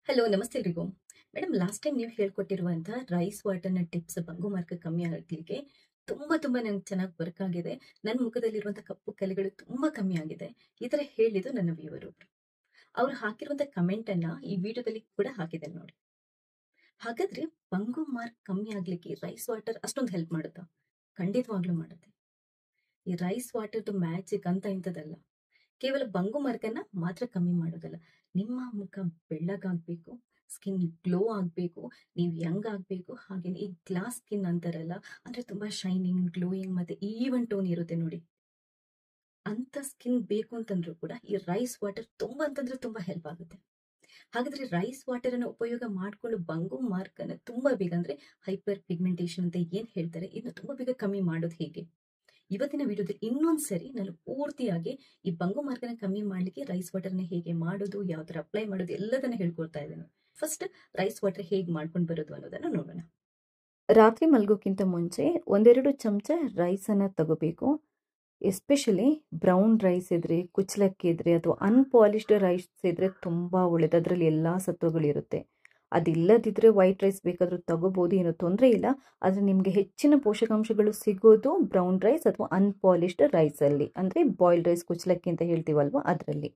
Hello ನಮಸ್ತೆ ಎಲ್ರಿಗೂ. Madam last time ನೀವು ಹೇಳ್ಕೊಟ್ಟಿರುವಂಥ ರೈಸ್ ವಾಟರ್ನ ಟಿಪ್ಸ್ ಬಂಗು ಮಾರ್ಕ್ ಕಮ್ಮಿ ಆಗಲಿಕ್ಕೆ ತುಂಬ ನಂಗೆ ಚೆನ್ನಾಗಿ ವರ್ಕ್ ಆಗಿದೆ. ನನ್ನ ಮುಖದಲ್ಲಿರುವಂಥ ಕಪ್ಪು ಕಲೆಗಳು ತುಂಬ ಕಮ್ಮಿ ಆಗಿದೆ. ಈ ಥರ ಹೇಳಿದ್ದು ನನ್ನ ವ್ಯೂವರ್ ಒಬ್ರು. ಅವ್ರು ಹಾಕಿರುವಂಥ ಕಮೆಂಟನ್ನು ಈ ವಿಡಿಯೋದಲ್ಲಿ ಕೂಡ ಹಾಕಿದ್ದೇನೆ ನೋಡಿ. ಹಾಗಾದ್ರೆ ಬಂಗು ಮಾರ್ಕ್ ಕಮ್ಮಿ ಆಗಲಿಕ್ಕೆ ರೈಸ್ ವಾಟರ್ ಅಷ್ಟೊಂದು ಹೆಲ್ಪ್ ಮಾಡುತ್ತಾ? ಖಂಡಿತವಾಗ್ಲೂ ಮಾಡುತ್ತೆ. ಈ ರೈಸ್ ವಾಟರ್ದು ಮ್ಯಾಜಿಕ್ ಅಂತ ಇಂಥದ್ದಲ್ಲ. ಕೇವಲ ಬಂಗು ಮಾರ್ಕನ್ನ ಮಾತ್ರ ಕಮ್ಮಿ ಮಾಡೋದಲ್ಲ, ನಿಮ್ಮ ಮುಖ ಬೆಳ್ಳಗಾಗಬೇಕು, ಸ್ಕಿನ್ ಗ್ಲೋ ಆಗಬೇಕು, ನೀವು ಯಂಗ್ ಆಗಬೇಕು. ಹಾಗೇನೆ ಈ ಗ್ಲಾಸ್ ಸ್ಕಿನ್ ಅಂತಾರಲ್ಲ, ಅಂದ್ರೆ ತುಂಬಾ ಶೈನಿಂಗ್, ಗ್ಲೋಯಿಂಗ್ ಮತ್ತೆ ಈವನ್ ಟೋನ್ ಇರುತ್ತೆ ನೋಡಿ. ಅಂತ ಸ್ಕಿನ್ ಬೇಕು ಅಂತಂದ್ರೂ ಕೂಡ ಈ ರೈಸ್ ವಾಟರ್ ತುಂಬಾ ಹೆಲ್ಪ್ ಆಗುತ್ತೆ. ಹಾಗಾದ್ರೆ ರೈಸ್ ವಾಟರ್ ಅನ್ನು ಉಪಯೋಗ ಮಾಡಿಕೊಂಡು ಬಂಗು ಮಾರ್ಕ್ ಅನ್ನ ತುಂಬಾ ಬೇಗ, ಅಂದ್ರೆ ಹೈಪರ್ ಪಿಗ್ಮೆಂಟೇಶನ್ ಅಂತ ಏನ್ ಹೇಳ್ತಾರೆ, ಇದನ್ನ ತುಂಬಾ ಬೇಗ ಕಮ್ಮಿ ಮಾಡೋದು ಹೇಗೆ? ಇವತ್ತಿನ ವಿಡಿಯೋದಲ್ಲಿ ಇನ್ನೊಂದ್ಸರಿ ನಾನು ಪೂರ್ತಿಯಾಗಿ ಈ ಬಂಗು ಮಾರ್ಕನ್ನ ಕಮ್ಮಿ ಮಾಡ್ಲಿಕ್ಕೆ ರೈಸ್ ವಾಟರ್ನ ಹೇಗೆ ಮಾಡೋದು, ಯಾವ ತರ ಅಪ್ಲೈ ಮಾಡೋದು ಎಲ್ಲದನ್ನ ಹೇಳ್ಕೊಡ್ತಾ ಇದ್ದೇನೆ. ಫಸ್ಟ್ ರೈಸ್ ವಾಟರ್ ಹೇಗೆ ಮಾಡ್ಕೊಂಡು ಬರೋದು ಅನ್ನೋದನ್ನ ನೋಡೋಣ. ರಾತ್ರಿ ಮಲ್ಗೋಕ್ಕಿಂತ ಮುಂಚೆ 1-2 ಚಮಚ ರೈಸ್ ಅನ್ನ ತಗೋಬೇಕು. ಎಸ್ಪೆಷಲಿ ಬ್ರೌನ್ ರೈಸ್ ಇದ್ರೆ, ಕುಚ್ಚಲಕ್ಕಿ ಇದ್ರೆ ಅಥವಾ ಅನ್ಪಾಲಿಶ್ಡ್ ರೈಸ್ ಇದ್ರೆ ತುಂಬಾ ಒಳ್ಳೇದು. ಅದರಲ್ಲಿ ಎಲ್ಲಾ ಸತ್ವಗಳಿರುತ್ತೆ. ಅದಿಲ್ಲದಿದ್ರೆ ವೈಟ್ ರೈಸ್ ಬೇಕಾದ್ರೂ ತಗೋಬಹುದು, ಏನೋ ತೊಂದರೆ ಇಲ್ಲ. ಆದರೆ ನಿಮಗೆ ಹೆಚ್ಚಿನ ಪೋಷಕಾಂಶಗಳು ಸಿಗೋದು ಬ್ರೌನ್ ರೈಸ್ ಅಥವಾ ಅನ್ಪಾಲಿಶ್ಡ್ ರೈಸಲ್ಲಿ, ಅಂದರೆ ಬಾಯ್ಲ್ಡ್ ರೈಸ್, ಕುಚ್ಚಲಕ್ಕಿ ಅಂತ ಹೇಳ್ತೀವಲ್ವ ಅದರಲ್ಲಿ.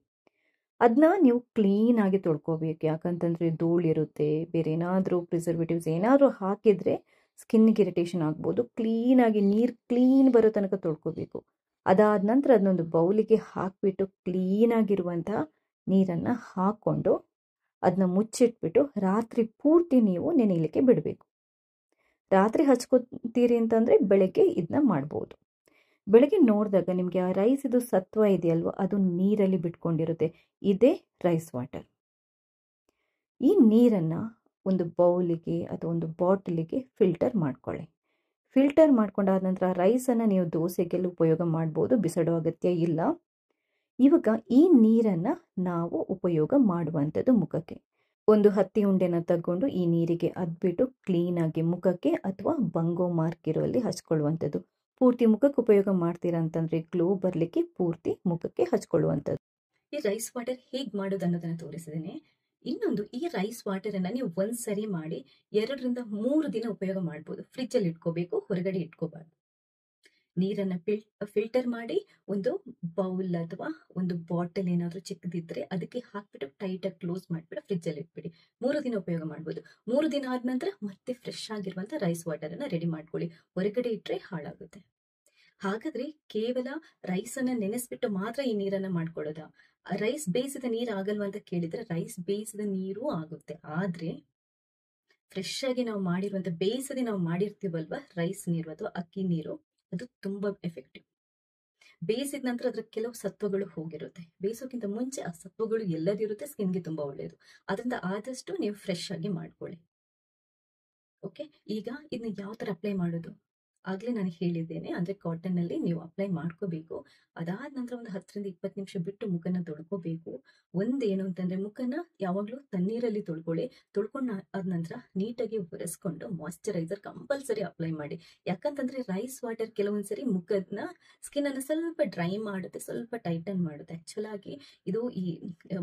ಅದನ್ನ ನೀವು ಕ್ಲೀನಾಗಿ ತೊಳ್ಕೊಬೇಕು. ಯಾಕಂತಂದರೆ ಧೂಳಿರುತ್ತೆ, ಬೇರೆ ಏನಾದರೂ ಪ್ರಿಸರ್ವೇಟಿವ್ಸ್ ಏನಾದರೂ ಹಾಕಿದರೆ ಸ್ಕಿನ್ಗೆ ಇರಿಟೇಷನ್ ಆಗ್ಬೋದು. ಕ್ಲೀನಾಗಿ ನೀರು ಕ್ಲೀನ್ ಬರೋ ತನಕ ತೊಳ್ಕೊಬೇಕು. ಅದಾದ ನಂತರ ಅದನ್ನೊಂದು ಬೌಲಿಗೆ ಹಾಕಿಬಿಟ್ಟು ಕ್ಲೀನಾಗಿರುವಂತಹ ನೀರನ್ನು ಹಾಕ್ಕೊಂಡು ಅದನ್ನ ಮುಚ್ಚಿಟ್ಬಿಟ್ಟು ರಾತ್ರಿ ಪೂರ್ತಿ ನೀವು ನೆನೆಯಲಿಕ್ಕೆ ಬಿಡಬೇಕು. ರಾತ್ರಿ ಹಚ್ಕೋತೀರಿ ಅಂತಂದರೆ ಬೆಳಗ್ಗೆ ಇದನ್ನ ಮಾಡ್ಬೋದು. ಬೆಳಗ್ಗೆ ನೋಡಿದಾಗ ನಿಮಗೆ ಆ ರೈಸ್ ಇದು ಸತ್ವ ಇದೆಯಲ್ವ, ಅದು ನೀರಲ್ಲಿ ಬಿಟ್ಕೊಂಡಿರುತ್ತೆ. ಇದೇ ರೈಸ್ ವಾಟರ್. ಈ ನೀರನ್ನು ಒಂದು ಬೌಲಿಗೆ ಅಥವಾ ಒಂದು ಬಾಟಲಿಗೆ ಫಿಲ್ಟರ್ ಮಾಡ್ಕೊಳ್ಳಿ. ಫಿಲ್ಟರ್ ಮಾಡ್ಕೊಂಡಾದ ನಂತರ ರೈಸನ್ನು ನೀವು ದೋಸೆಗೆಲ್ಲ ಉಪಯೋಗ ಮಾಡ್ಬೋದು, ಬಿಸಾಡೋ ಅಗತ್ಯ ಇಲ್ಲ. ಇವಾಗ ಈ ನೀರನ್ನು ನಾವು ಉಪಯೋಗ ಮಾಡುವಂಥದ್ದು ಮುಖಕ್ಕೆ. ಒಂದು ಹತ್ತಿ ಉಂಡೆನ ತಗೊಂಡು ಈ ನೀರಿಗೆ ಅದ್ಬಿಟ್ಟು ಕ್ಲೀನಾಗಿ ಮುಖಕ್ಕೆ ಅಥವಾ ಬಂಗು ಮಾರ್ಕ್ ಇರೋಲ್ಲಿ ಹಚ್ಕೊಳ್ಳುವಂಥದ್ದು. ಪೂರ್ತಿ ಮುಖಕ್ಕೆ ಉಪಯೋಗ ಮಾಡ್ತೀರಾ ಅಂತಂದರೆ ಗ್ಲೋ ಬರಲಿಕ್ಕೆ ಪೂರ್ತಿ ಮುಖಕ್ಕೆ ಹಚ್ಕೊಳ್ಳುವಂಥದ್ದು. ಈ ರೈಸ್ ವಾಟರ್ ಹೇಗೆ ಮಾಡೋದು ಅನ್ನೋದನ್ನು ತೋರಿಸಿದ್ದೇನೆ. ಇನ್ನೊಂದು, ಈ ರೈಸ್ ವಾಟರನ್ನು ನೀವು ಒಂದ್ಸರಿ ಮಾಡಿ 2-3 ದಿನ ಉಪಯೋಗ ಮಾಡ್ಬೋದು. ಫ್ರಿಜ್ಜಲ್ಲಿ ಇಟ್ಕೋಬೇಕು, ಹೊರಗಡೆ ಇಟ್ಕೋಬಾರ್ದು. ನೀರನ್ನು ಫಿಲ್ಟರ್ ಮಾಡಿ ಒಂದು ಬೌಲ್ ಅಥವಾ ಒಂದು ಬಾಟಲ್ ಏನಾದರೂ ಚಿಕ್ಕದಿದ್ರೆ ಅದಕ್ಕೆ ಹಾಕ್ಬಿಟ್ಟು ಟೈಟಾಗಿ ಕ್ಲೋಸ್ ಮಾಡಿಬಿಟ್ಟು ಫ್ರಿಜ್ಜಲ್ಲಿ ಇಟ್ಬಿಡಿ. 3 ದಿನ ಉಪಯೋಗ ಮಾಡ್ಬೋದು. 3 ದಿನ ಆದ ನಂತರ ಮತ್ತೆ ಫ್ರೆಶ್ ಆಗಿರುವಂಥ ರೈಸ್ ವಾಟರನ್ನು ರೆಡಿ ಮಾಡ್ಕೊಳ್ಳಿ. ಹೊರಗಡೆ ಇಟ್ಟರೆ ಹಾಳಾಗುತ್ತೆ. ಹಾಗಾದ್ರೆ ಕೇವಲ ರೈಸನ್ನು ನೆನೆಸ್ಬಿಟ್ಟು ಮಾತ್ರ ಈ ನೀರನ್ನು ಮಾಡ್ಕೊಳ್ಳೋದಾ? ರೈಸ್ ಬೇಯಿಸಿದ ನೀರು ಆಗಲ್ವಾ ಅಂತ ಕೇಳಿದ್ರೆ, ರೈಸ್ ಬೇಯಿಸಿದ ನೀರು ಆಗುತ್ತೆ. ಆದರೆ ಫ್ರೆಶ್ ಆಗಿ ನಾವು ಮಾಡಿರುವಂಥ, ಬೇಯಿಸದೆ ನಾವು ಮಾಡಿರ್ತೀವಲ್ವ ರೈಸ್ ನೀರು ಅಥವಾ ಅಕ್ಕಿ ನೀರು, ಅದು ತುಂಬಾ ಎಫೆಕ್ಟಿವ್. ಬೇಯಿಸಿದ ನಂತರ ಅದ್ರ ಕೆಲವು ಸತ್ವಗಳು ಹೋಗಿರುತ್ತೆ. ಬೇಯಿಸೋಕ್ಕಿಂತ ಮುಂಚೆ ಆ ಸತ್ವಗಳು ಎಲ್ಲದಿರುತ್ತೆ, ಸ್ಕಿನ್ಗೆ ತುಂಬಾ ಒಳ್ಳೆಯದು. ಅದರಿಂದ ಆದಷ್ಟು ನೀವು ಫ್ರೆಶ್ ಆಗಿ ಮಾಡ್ಕೊಳ್ಳಿ. ಓಕೆ, ಈಗ ಇದನ್ನ ಯಾವ ತರ ಅಪ್ಲೈ ಮಾಡೋದು ಆಗ್ಲೇ ನಾನು ಹೇಳಿದ್ದೇನೆ. ಅಂದ್ರೆ ಕಾಟನ್ ಅಲ್ಲಿ ನೀವು ಅಪ್ಲೈ ಮಾಡ್ಕೋಬೇಕು. ಅದಾದ ನಂತರ ಒಂದು 10-20 ನಿಮಿಷ ಬಿಟ್ಟು ಮುಖನ ತೊಳ್ಕೋಬೇಕು. ಒಂದೇನು ಅಂತಂದ್ರೆ, ಮುಖನ ಯಾವಾಗ್ಲೂ ತಣ್ಣೀರಲ್ಲಿ ತೊಳ್ಕೊಳ್ಳಿ. ತೊಳ್ಕೊಂಡ ಆದ ನಂತರ ನೀಟಾಗಿ ಒರೆಸ್ಕೊಂಡು ಮಾಯಿಶ್ಚರೈಸರ್ ಕಂಪಲ್ಸರಿ ಅಪ್ಲೈ ಮಾಡಿ. ಯಾಕಂತಂದ್ರೆ ರೈಸ್ ವಾಟರ್ ಕೆಲವೊಂದ್ಸರಿ ಮುಖದ ಸ್ಕಿನ್ ಅನ್ನು ಸ್ವಲ್ಪ ಡ್ರೈ ಮಾಡುತ್ತೆ, ಸ್ವಲ್ಪ ಟೈಟನ್ ಮಾಡುತ್ತೆ. ಆಕ್ಚುಲ್ ಆಗಿ ಇದು ಈ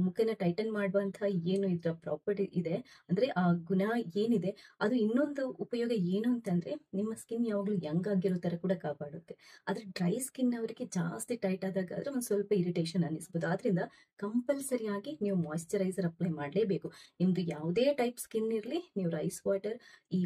ಮುಖನ ಟೈಟನ್ ಮಾಡುವಂತಹ ಏನು ಇದರ ಪ್ರಾಪರ್ಟಿ ಇದೆ, ಅಂದ್ರೆ ಆ ಗುಣ ಏನಿದೆ, ಅದು ಇನ್ನೊಂದು ಉಪಯೋಗ ಏನು ಅಂತಂದ್ರೆ, ನಿಮ್ಮ ಸ್ಕಿನ್ ಯಾವಾಗಲೂ ಯಂಗ್ ಆಗಿರೋ ತರ ಕೂಡ ಕಾಪಾಡುತ್ತೆ. ಆದ್ರೆ ಡ್ರೈ ಸ್ಕಿನ್ ಅವರಿಗೆ ಜಾಸ್ತಿ ಟೈಟ್ ಆದಾಗ ಆದ್ರೆ ಒಂದು ಸ್ವಲ್ಪ ಇರಿಟೇಷನ್ ಅನ್ನಿಸ್ಬೋದು. ಆದ್ರಿಂದ ಕಂಪಲ್ಸರಿ ಆಗಿ ನೀವು ಮಾಯಿಶ್ಚರೈಸರ್ ಅಪ್ಲೈ ಮಾಡಲೇಬೇಕು. ನಿಮ್ದು ಯಾವುದೇ ಟೈಪ್ ಸ್ಕಿನ್ ಇರಲಿ, ನೀವು ರೈಸ್ ವಾಟರ್ ಈ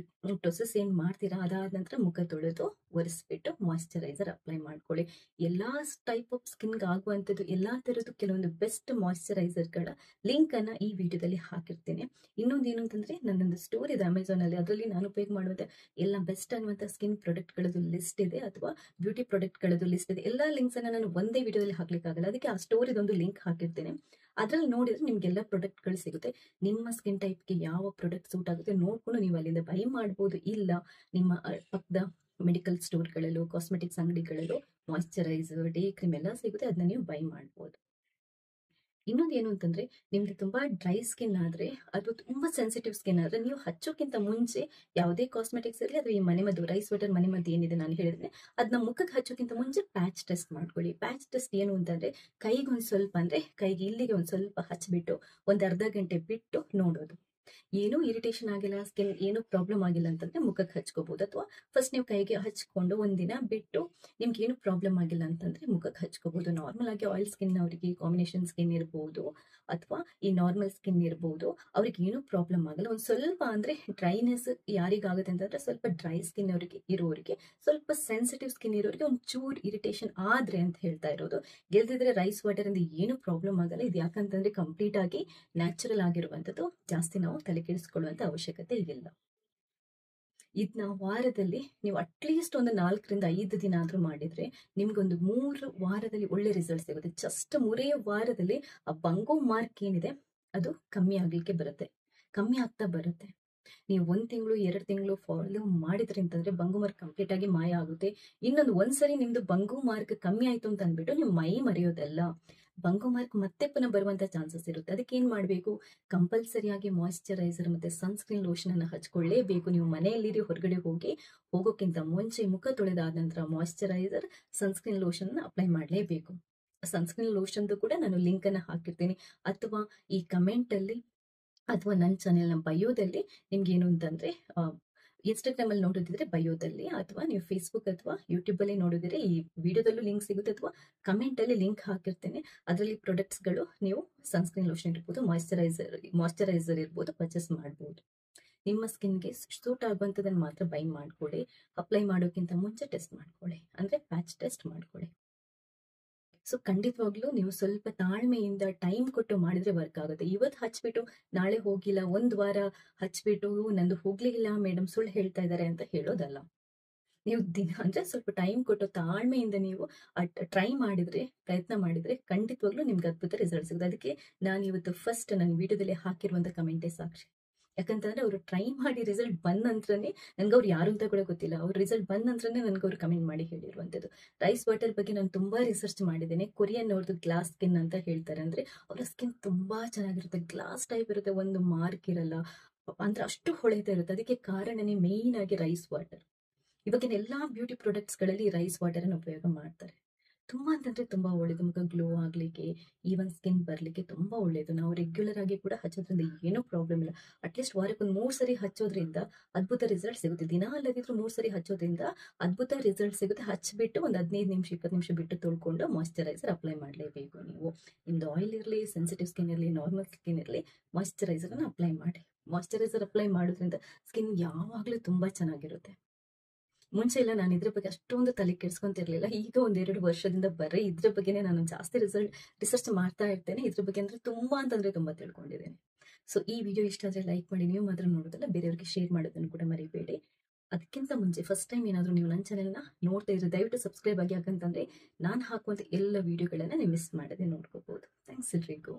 ಪ್ರೊಸೆಸ್ ಏನ್ ಮಾಡ್ತೀರಾ ಅದಾದ ನಂತರ ಮುಖ ತೊಳೆದು ಒರೆಸ್ಬಿಟ್ಟು ಮಾಯಿಶ್ಚರೈಸರ್ ಅಪ್ಲೈ ಮಾಡ್ಕೊಳ್ಳಿ. ಎಲ್ಲಾ ಟೈಪ್ ಆಫ್ ಸ್ಕಿನ್ಗೆ ಆಗುವಂಥದ್ದು ಎಲ್ಲಾ ತರದ್ದು ಕೆಲವೊಂದು ಬೆಸ್ಟ್ ಮಾಯಿಶ್ಚರೈಸರ್ಗಳ ಲಿಂಕ್ ಅನ್ನ ಈ ವಿಡಿಯೋದಲ್ಲಿ ಹಾಕಿರ್ತೇನೆ. ಇನ್ನೊಂದು ಏನು ಅಂತಂದ್ರೆ, ನನ್ನೊಂದು ಸ್ಟೋರ್ ಇದೆ ಅಮೆಝಾನ್ ಅಲ್ಲಿ, ಅದರಲ್ಲಿ ನಾನು ಉಪಯೋಗ ಮಾಡುವಂತ ಎಲ್ಲ ಬೆಸ್ಟ್ ಅನ್ನುವಂಥ ಸ್ಕಿನ್ ಪ್ರಾಡಕ್ಟ್ ಗಳದ್ದು ಲಿಸ್ಟ್ ಇದೆ, ಅಥವಾ ಬ್ಯೂಟಿ ಪ್ರಾಡಕ್ಟ್ ಗಳದ್ದು ಲಿಸ್ಟ್ ಇದೆ. ಎಲ್ಲಾ ಲಿಂಕ್ಸ್ ಅನ್ನ ನಾನು ಒಂದೇ ವಿಡಿಯೋದಲ್ಲಿ ಹಾಕ್ಲಿಕ್ಕಾಗಲ್ಲ, ಅದಕ್ಕೆ ಆ ಸ್ಟೋರ್ ಇದೊಂದು ಲಿಂಕ್ ಹಾಕಿರ್ತೇನೆ. ಅದ್ರಲ್ಲಿ ನೋಡಿದ್ರೆ ನಿಮ್ಗೆಲ್ಲ ಪ್ರಾಡಕ್ಟ್ ಗಳು ಸಿಗುತ್ತೆ. ನಿಮ್ಮ ಸ್ಕಿನ್ ಟೈಪ್ಗೆ ಯಾವ ಪ್ರಾಡಕ್ಟ್ ಸೂಟ್ ಆಗುತ್ತೆ ನೋಡ್ಕೊಂಡು ನೀವು ಅಲ್ಲಿಂದ ಬೈ ಮಾಡ್ಬೋದು. ಇಲ್ಲ ನಿಮ್ಮ ಪಕ್ಕದ ಮೆಡಿಕಲ್ ಸ್ಟೋರ್ಗಳಲ್ಲೂ ಕಾಸ್ಮೆಟಿಕ್ಸ್ ಅಂಗಡಿಗಳಲ್ಲೂ ಮಾಯಿಶ್ಚರೈಸರ್, ಡೇ ಕ್ರೀಮ್ ಎಲ್ಲ ಸಿಗುತ್ತೆ, ಅದನ್ನ ನೀವು ಬೈ ಮಾಡ್ಬೋದು. ಇನ್ನೊಂದು ಏನು ಅಂತಂದ್ರೆ, ನಿಮ್ದು ತುಂಬಾ ಡ್ರೈ ಸ್ಕಿನ್ ಆದ್ರೆ, ಅದು ತುಂಬಾ ಸೆನ್ಸಿಟಿವ್ ಸ್ಕಿನ್ ಆದ್ರೆ, ನೀವು ಹಚ್ಚೋಕ್ಕಿಂತ ಮುಂಚೆ ಯಾವುದೇ ಕಾಸ್ಮೆಟಿಕ್ಸ್ ಇರಲಿ, ಅಥವಾ ಈ ಮನೆಮದ್ದು ರೈಸ್ ವಾಟರ್ ಮನೆಮದ್ದು ಏನಿದೆ ನಾನು ಹೇಳಿದ್ರೆ, ಅದನ್ನ ಮುಖಕ್ಕೆ ಹಚ್ಚೋಕ್ಕಿಂತ ಮುಂಚೆ ಪ್ಯಾಚ್ ಟೆಸ್ಟ್ ಮಾಡ್ಕೊಳ್ಳಿ. ಪ್ಯಾಚ್ ಟೆಸ್ಟ್ ಏನು ಅಂತಂದ್ರೆ, ಕೈಗೆ ಒಂದ್ ಸ್ವಲ್ಪ, ಅಂದ್ರೆ ಕೈಗೆ ಇಲ್ಲಿಗೆ ಒಂದ್ ಸ್ವಲ್ಪ ಹಚ್ಬಿಟ್ಟು ಒಂದ್ ಅರ್ಧ ಗಂಟೆ ಬಿಟ್ಟು ನೋಡೋದು. ಏನೂ ಇರಿಟೇಷನ್ ಆಗಿಲ್ಲ, ಸ್ಕಿನ್ ಏನೂ ಪ್ರಾಬ್ಲಮ್ ಆಗಿಲ್ಲ ಅಂತಂದ್ರೆ ಮುಖಕ್ಕೆ ಹಚ್ಕೋಬಹುದು. ಅಥವಾ ಫಸ್ಟ್ ನೀವು ಕೈಗೆ ಹಚ್ಕೊಂಡು ಒಂದಿನ ಬಿಟ್ಟು ನಿಮ್ಗೆ ಏನು ಪ್ರಾಬ್ಲಮ್ ಆಗಿಲ್ಲ ಅಂತಂದ್ರೆ ಮುಖಕ್ಕೆ ಹಚ್ಕೋಬಹುದು. ನಾರ್ಮಲ್ ಆಗಿ ಆಯಿಲ್ ಸ್ಕಿನ್ ಅವರಿಗೆ, ಕಾಂಬಿನೇಷನ್ ಸ್ಕಿನ್ ಇರ್ಬೋದು ಅಥವಾ ಈ ನಾರ್ಮಲ್ ಸ್ಕಿನ್ ಇರ್ಬೋದು, ಅವ್ರಿಗೆ ಏನೂ ಪ್ರಾಬ್ಲಮ್ ಆಗಲ್ಲ. ಒಂದು ಸ್ವಲ್ಪ ಅಂದ್ರೆ ಡ್ರೈನೆಸ್ ಯಾರಿಗಾಗುತ್ತೆ ಅಂತಂದ್ರೆ ಸ್ವಲ್ಪ ಡ್ರೈ ಸ್ಕಿನ್ ಅವರಿಗೆ ಇರೋರಿಗೆ, ಸ್ವಲ್ಪ ಸೆನ್ಸಿಟಿವ್ ಸ್ಕಿನ್ ಇರೋರಿಗೆ ಒಂಚೂರು ಇರಿಟೇಷನ್ ಆದ್ರೆ ಅಂತ ಹೇಳ್ತಾ ಇರೋದು. ಗೆಲ್ದಿದ್ರೆ ರೈಸ್ ವಾಟರ್ ಇಂದ ಏನು ಪ್ರಾಬ್ಲಮ್ ಆಗಲ್ಲ. ಇದು ಯಾಕಂತಂದ್ರೆ ಕಂಪ್ಲೀಟ್ ಆಗಿ ನ್ಯಾಚುರಲ್ ಆಗಿರುವಂಥದ್ದು. ಜಾಸ್ತಿ ನಾವು ತಲೆ ಕೆಡಿಸ್ಕೊಳ್ಳುವಂತ ಅವಶ್ಯಕತೆ ಇಲ್ಲ. ಇದನ್ನ ವಾರದಲ್ಲಿ ನೀವು ಅಟ್ಲೀಸ್ಟ್ ಒಂದು 4 ರಿಂದ 5 ದಿನ ಆದ್ರೂ ಮಾಡಿದ್ರೆ ನಿಮ್ಗೊಂದು 3 ವಾರದಲ್ಲಿ ಒಳ್ಳೆ ರಿಸಲ್ಟ್ ಸಿಗುತ್ತೆ. ಜಸ್ಟ್ 3 ವಾರದಲ್ಲಿ ಆ ಬಂಗೋ ಮಾರ್ಕ್ ಏನಿದೆ ಅದು ಕಮ್ಮಿ ಆಗ್ಲಿಕ್ಕೆ ಬರುತ್ತೆ, ಕಮ್ಮಿ ಆಗ್ತಾ ಬರುತ್ತೆ. ನೀವು 1 ತಿಂಗಳು 2 ತಿಂಗಳು ಫಾಲೋ ಮಾಡಿದ್ರಿ ಅಂತಂದ್ರೆ ಬಂಗು ಮಾರ್ಕ್ ಕಂಪ್ಲೀಟ್ ಆಗಿ ಮಾಯ ಆಗುತ್ತೆ. ಇನ್ನೊಂದು ಒಂದ್ಸರಿ ನಿಮ್ದು ಬಂಗು ಮಾರ್ಕ್ ಕಮ್ಮಿ ಆಯ್ತು ಅಂತ ಅಂದ್ಬಿಟ್ಟು ನೀವು ಮೈ ಮರೆಯೋದಲ್ಲ, ಬಂಗು ಮಾರ್ಕ್ ಮತ್ತೆ ಪುನಃ ಬರುವಂತ ಚಾನ್ಸಸ್ ಇರುತ್ತೆ. ಅದಕ್ಕೆ ಏನ್ ಮಾಡ್ಬೇಕು, ಕಂಪಲ್ಸರಿಯಾಗಿ ಮಾಯಿಶ್ಚರೈಸರ್ ಮತ್ತೆ ಸನ್ಸ್ಕ್ರೀನ್ ಲೋಷನ್ ಅನ್ನ ಹಚ್ಕೊಳ್ಳೇಬೇಕು. ನೀವು ಮನೆಯಲ್ಲಿರಿ, ಹೊರಗಡೆ ಹೋಗೋಕ್ಕಿಂತ ಮುಂಚೆ ಮುಖ ತೊಳೆದಾದ ನಂತರ ಮಾಯಿಶ್ಚರೈಸರ್, ಸನ್ಸ್ಕ್ರೀನ್ ಲೋಷನ್ ಅಪ್ಲೈ ಮಾಡಲೇಬೇಕು. ಸನ್ಸ್ಕ್ರೀನ್ ಲೋಷನ್ದು ಕೂಡ ನಾನು ಲಿಂಕ್ ಅನ್ನ ಹಾಕಿರ್ತೀನಿ, ಅಥವಾ ಈ ಕಮೆಂಟ್ ಅಲ್ಲಿ ಅಥವಾ ನನ್ನ ಚಾನೆಲ್ನ ಬಯೋದಲ್ಲಿ ನಿಮ್ಗೆ ಏನು ಅಂತಂದ್ರೆ ಇನ್ಸ್ಟಾಗ್ರಾಮ್ ಅಲ್ಲಿ ನೋಡೋದಿದ್ರೆ ಬಯೋದಲ್ಲಿ, ಅಥವಾ ನೀವು ಫೇಸ್ಬುಕ್ ಅಥವಾ ಯೂಟ್ಯೂಬ್ ಅಲ್ಲಿ ನೋಡೋದಿದ್ರೆ ಈ ವಿಡಿಯೋದಲ್ಲೂ ಲಿಂಕ್ ಸಿಗುತ್ತೆ, ಅಥವಾ ಕಮೆಂಟ್ ಅಲ್ಲಿ ಲಿಂಕ್ ಹಾಕಿರ್ತೇನೆ. ಅದರಲ್ಲಿ ಪ್ರಾಡಕ್ಟ್ಸ್ಗಳು ನೀವು ಸನ್ಸ್ಕ್ರೀನ್ ಲೋಷನ್ ಇರ್ಬೋದು, ಮಾಯಿಶ್ಚರೈಸರ್ ಇರ್ಬೋದು, ಪರ್ಚೇಸ್ ಮಾಡ್ಬೋದು. ನಿಮ್ಮ ಸ್ಕಿನ್ಗೆ ಸೂಟ್ ಆಗುವಂಥದ್ದನ್ನು ಮಾತ್ರ ಬೈ ಮಾಡ್ಕೊಳ್ಳಿ. ಅಪ್ಲೈ ಮಾಡೋಕ್ಕಿಂತ ಮುಂಚೆ ಟೆಸ್ಟ್ ಮಾಡ್ಕೊಳ್ಳಿ, ಅಂದ್ರೆ ಪ್ಯಾಚ್ ಟೆಸ್ಟ್ ಮಾಡ್ಕೊಳ್ಳಿ. ಸೊ ಖಂಡಿತವಾಗ್ಲೂ ನೀವು ಸ್ವಲ್ಪ ತಾಳ್ಮೆಯಿಂದ ಟೈಮ್ ಕೊಟ್ಟು ಮಾಡಿದ್ರೆ ವರ್ಕ್ ಆಗುತ್ತೆ. ಇವತ್ತು ಹಚ್ಬಿಟ್ಟು ನಾಳೆ ಹೋಗಿಲ್ಲ, 1 ವಾರ ಹಚ್ಬಿಟ್ಟು ನಂದು ಹೋಗ್ಲಿಲ್ಲ ಮೇಡಮ್ ಸುಳ್ಳು ಹೇಳ್ತಾ ಇದ್ದಾರೆ ಅಂತ ಹೇಳೋದಲ್ಲ. ನೀವು ದಿನ ಅಂದ್ರೆ ಸ್ವಲ್ಪ ಟೈಮ್ ಕೊಟ್ಟು ತಾಳ್ಮೆಯಿಂದ ನೀವು ಟ್ರೈ ಮಾಡಿದ್ರೆ, ಪ್ರಯತ್ನ ಮಾಡಿದ್ರೆ ಖಂಡಿತವಾಗ್ಲೂ ನಿಮ್ಗೆ ಅದ್ಭುತ ರಿಸಲ್ಟ್ ಸಿಗುತ್ತೆ. ಅದಕ್ಕೆ ನಾನು ಇವತ್ತು ಫಸ್ಟ್ ನನ್ನ ವಿಡಿಯೋದಲ್ಲಿ ಹಾಕಿರುವಂತ ಕಮೆಂಟೇ ಸಾಕ್ಷಿ. ಯಾಕಂತಂದ್ರೆ ಅವರು ಟ್ರೈ ಮಾಡಿ ರಿಸಲ್ಟ್ ಬಂದ ನಂತರನೇ, ನನ್ಗೆ ಅವ್ರು ಯಾರು ಅಂತ ಕೂಡ ಗೊತ್ತಿಲ್ಲ, ಅವ್ರ ರಿಸಲ್ಟ್ ಬಂದ ನಂತರನೇ ನನ್ಗೆ ಅವ್ರು ಕಮೆಂಟ್ ಮಾಡಿ ಹೇಳಿರುವಂಥದ್ದು. ರೈಸ್ ವಾಟರ್ ಬಗ್ಗೆ ನಾನು ತುಂಬಾ ರಿಸರ್ಚ್ ಮಾಡಿದ್ದೇನೆ. ಕೊರಿಯನ್ ಅವ್ರದ್ದು ಗ್ಲಾಸ್ ಸ್ಕಿನ್ ಅಂತ ಹೇಳ್ತಾರೆ, ಅಂದ್ರೆ ಅವರ ಸ್ಕಿನ್ ತುಂಬಾ ಚೆನ್ನಾಗಿರುತ್ತೆ, ಗ್ಲಾಸ್ ಟೈಪ್ ಇರುತ್ತೆ, ಒಂದು ಮಾರ್ಕ್ ಇರಲ್ಲ, ಅಂದ್ರೆ ಅಷ್ಟು ಹೊಳೆತಾ ಇರುತ್ತೆ. ಅದಕ್ಕೆ ಕಾರಣನೇ ಮೇನ್ ಆಗಿ ರೈಸ್ ವಾಟರ್. ಇವಾಗಿನ ಎಲ್ಲಾ ಬ್ಯೂಟಿ ಪ್ರಾಡಕ್ಟ್ಸ್ ಗಳಲ್ಲಿ ರೈಸ್ ವಾಟರ್ ಅನ್ನು ಉಪಯೋಗ ಮಾಡ್ತಾರೆ. ತುಂಬಾ ಅಂತಂದ್ರೆ ತುಂಬಾ ಒಳ್ಳೇದು, ಮುಖ ಗ್ಲೋ ಆಗ್ಲಿಕ್ಕೆ, ಈವನ್ ಸ್ಕಿನ್ ಬರ್ಲಿಕ್ಕೆ ತುಂಬಾ ಒಳ್ಳೇದು. ನಾವು ರೆಗ್ಯುಲರ್ ಆಗಿ ಕೂಡ ಹಚ್ಚೋದ್ರಿಂದ ಏನೂ ಪ್ರಾಬ್ಲಮ್ ಇಲ್ಲ. ಅಟ್ಲೀಸ್ಟ್ ವಾರಕ್ಕೆ ಒಂದು 3 ಸರಿ ಹಚ್ಚೋದ್ರಿಂದ ಅದ್ಭುತ ರಿಸಲ್ಟ್ ಸಿಗುತ್ತೆ. ದಿನ ಅಲ್ಲದಿದ್ರು 3 ಸರಿ ಹಚ್ಚೋದ್ರಿಂದ ಅದ್ಭುತ ರಿಸಲ್ಟ್ ಸಿಗುತ್ತೆ. ಹಚ್ಬಿಟ್ಟು ಒಂದು 15 ನಿಮಿಷ 20 ನಿಮಿಷ ಬಿಟ್ಟು ತೊಳ್ಕೊಂಡು ಮಾಯಿಶ್ಚರೈಸರ್ ಅಪ್ಲೈ ಮಾಡಲೇಬೇಕು. ನೀವು ನಿಮ್ದು ಆಯಿಲ್ ಇರಲಿ, ಸೆನ್ಸಿಟಿವ್ ಸ್ಕಿನ್ ಇರಲಿ, ನಾರ್ಮಲ್ ಸ್ಕಿನ್ ಇರಲಿ, ಮಾಯಿಶ್ಚರೈಸರ್ ಅನ್ನ ಅಪ್ಲೈ ಮಾಡಿ. ಮಾಯಿಶ್ಚರೈಸರ್ ಅಪ್ಲೈ ಮಾಡೋದ್ರಿಂದ ಸ್ಕಿನ್ ಯಾವಾಗ್ಲೂ ತುಂಬಾ ಚೆನ್ನಾಗಿರುತ್ತೆ. ಮುಂಚೆ ಎಲ್ಲ ನಾನು ಇದ್ರ ಬಗ್ಗೆ ಅಷ್ಟೊಂದು ತಲೆ ಕೆಡ್ಸ್ಕೊಂತಿರ್ಲಿಲ್ಲ. ಈಗ 1-2 ವರ್ಷದಿಂದ ಬರೀ ಇದ್ರ ಬಗ್ಗೆನೇ ನಾನು ಜಾಸ್ತಿ ರಿಸರ್ಚ್ ಮಾಡ್ತಾ ಇರ್ತೇನೆ. ಇದ್ರ ಬಗ್ಗೆ ಅಂದ್ರೆ ಅಂತಂದ್ರೆ ತುಂಬಾ ತಿಳ್ಕೊಂಡಿದ್ದೇನೆ. ಸೊ ಈ ವಿಡಿಯೋ ಇಷ್ಟ ಆದ್ರೆ ಲೈಕ್ ಮಾಡಿ, ನೀವು ಮಾತ್ರ ನೋಡೋದಲ್ಲ ಬೇರೆಯವ್ರಿಗೆ ಶೇರ್ ಮಾಡೋದನ್ನು ಕೂಡ ಮರಿಬೇಡಿ. ಅದಕ್ಕಿಂತ ಮುಂಚೆ ಫಸ್ಟ್ ಟೈಮ್ ಏನಾದರೂ ನೀವು ನನ್ನ ಚಾನೆಲ್ನ ನೋಡ್ತಾ ಇದ್ರೆ ದಯವಿಟ್ಟು ಸಬ್ಸ್ಕ್ರೈಬ್ ಆಗಿ, ಯಾಕಂತಂದ್ರೆ ನಾನು ಹಾಕುವಂತ ಎಲ್ಲ ವಿಡಿಯೋಗಳನ್ನ ನೀವು ಮಿಸ್ ಮಾಡದೆ ನೋಡ್ಕೋಬಹುದು. ಥ್ಯಾಂಕ್ಸ್ ಎಲ್ರಿಗೂ.